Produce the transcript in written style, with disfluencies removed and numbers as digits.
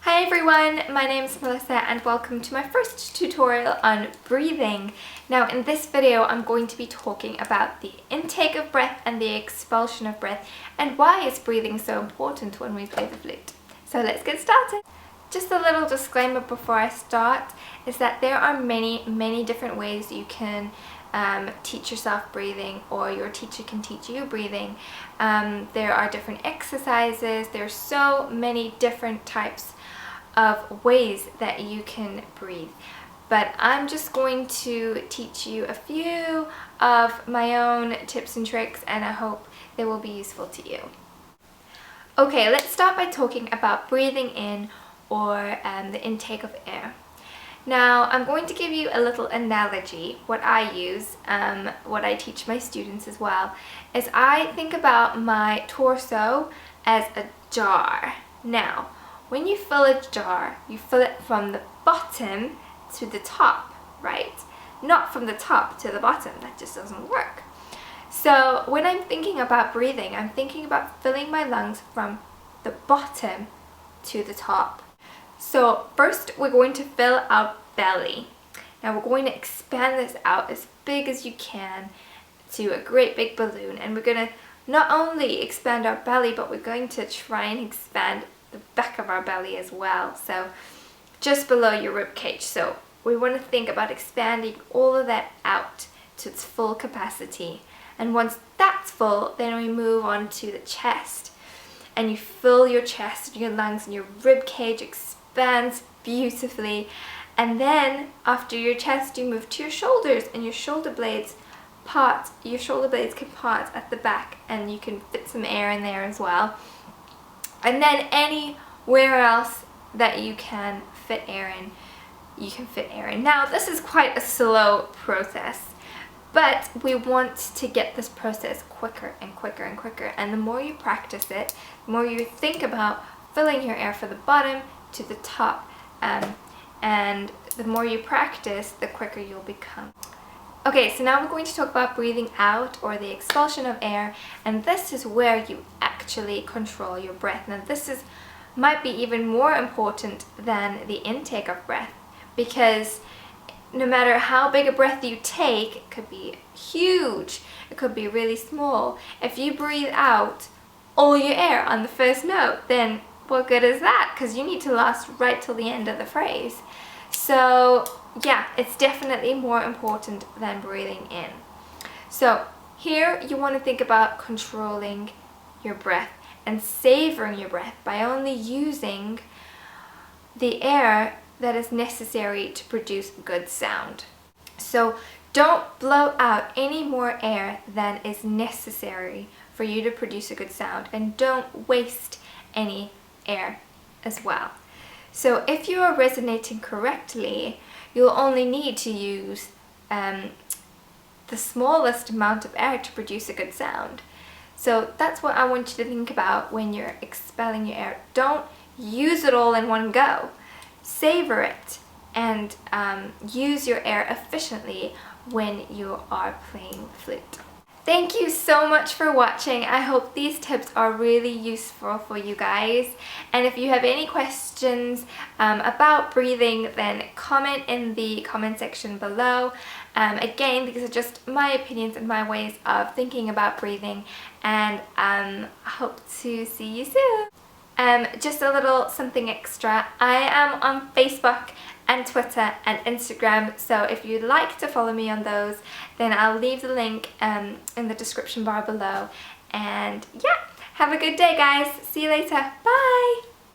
Hi everyone, my name is Melissa and welcome to my first tutorial on breathing. Now in this video I'm going to be talking about the intake of breath and the expulsion of breath and why is breathing so important when we play the flute. So let's get started. Just a little disclaimer before I start is that there are many different ways you can teach yourself breathing, or your teacher can teach you breathing. There are different exercises, there's so many different types of ways that you can breathe, but I'm just going to teach you a few of my own tips and tricks and I hope they will be useful to you. Okay, let's start by talking about breathing in, or the intake of air. Now I'm going to give you a little analogy. What I use, what I teach my students as well, is I think about my torso as a jar. Now when you fill a jar, you fill it from the bottom to the top, right? Not from the top to the bottom. That just doesn't work. So when I'm thinking about breathing, I'm thinking about filling my lungs from the bottom to the top. So first we're going to fill our belly. Now we're going to expand this out as big as you can to a great big balloon, and we're going to not only expand our belly, but we're going to try and expand the back of our belly as well, so just below your rib cage. So we want to think about expanding all of that out to its full capacity, and once that's full, then we move on to the chest, and you fill your chest and your lungs, and your rib cage expands beautifully. And then after your chest you move to your shoulders, and your shoulder blades part. Your shoulder blades can part at the back and you can fit some air in there as well. And then anywhere else that you can fit air in, you can fit air in. Now this is quite a slow process, but we want to get this process quicker and quicker and quicker. And the more you practice it, the more you think about filling your air from the bottom to the top. And the more you practice, the quicker you'll become. Okay, so now we're going to talk about breathing out, or the expulsion of air, and this is where you actually control your breath. Now this might be even more important than the intake of breath, because no matter how big a breath you take, it could be huge, it could be really small. If you breathe out all your air on the first note, then what good is that? Because you need to last right till the end of the phrase. So yeah, it's definitely more important than breathing in. So here you want to think about controlling your breath and savoring your breath by only using the air that is necessary to produce good sound. So don't blow out any more air than is necessary for you to produce a good sound, and don't waste any air as well. So if you are resonating correctly, you'll only need to use the smallest amount of air to produce a good sound. So that's what I want you to think about when you're expelling your air. Don't use it all in one go. Savor it and use your air efficiently when you are playing the flute. Thank you so much for watching. I hope these tips are really useful for you guys. And if you have any questions about breathing, then comment in the comment section below. Again, these are just my opinions and my ways of thinking about breathing, and I hope to see you soon. Just a little something extra. I am on Facebook and Twitter and Instagram, so if you'd like to follow me on those, then I'll leave the link in the description bar below. And yeah, have a good day guys. See you later. Bye!